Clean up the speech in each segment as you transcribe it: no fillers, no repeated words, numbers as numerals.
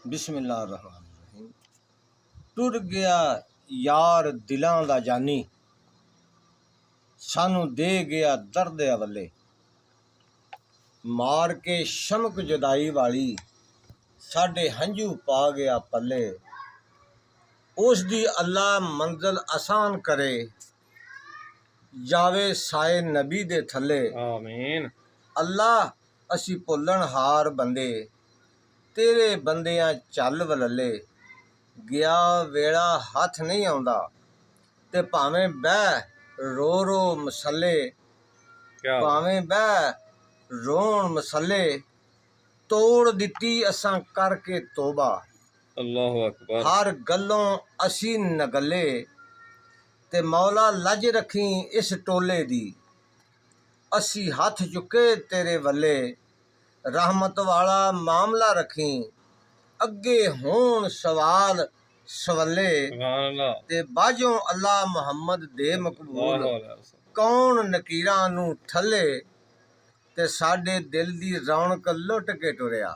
बिस्मिल्लाहिर्रहमानिर्रहीम। टुर गया यार दिलां दा जानी, सानू दे गया दर्द अवले। मार के शमक जुदाई वाली, साडे हंझू पा गया पल्ले। उस दी अल्लाह मंजिल आसान करे, जावे साए नबी दे थले। आमीन। अल्लाह असी भुल्लण हार बंदे, तेरे बंदियां चल वलले। गया वेला हथ नहीं आउंदा, ते भावें बह रो रो मसले। क्या भावें बह रोण मसले, तोड़ दिती असां करके तोबा। अल्लाहु अकबर। हर गल्लों असी नगले, ते मौला लज रखी इस टोले दी। असी हथ चुके तेरे वल्ले, रहमत वाला मामला रखी। अगे होण सवाल सवले, सुभान अल्लाह। ते बाजों अल्लाह मुहम्मद दे मकबूल। अल्लाहु अलैहि कौन नकीरां नू ठल्ले, ते साडे दिल दी रौनक लुट के टुरिया।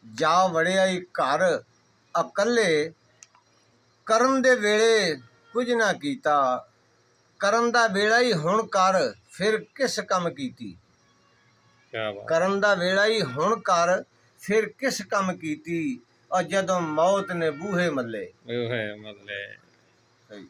जा वड़िया ई घर अकल्ले, करन दे वेले कुछ ना कीता। करन दा वेला ही हुण कर, फिर किस कम कीती। क्या बात। करन दा वेला ही हुण कर, फिर किस कम कीती। और जदों मौत ने बूहे मल्ले। वो है मतलब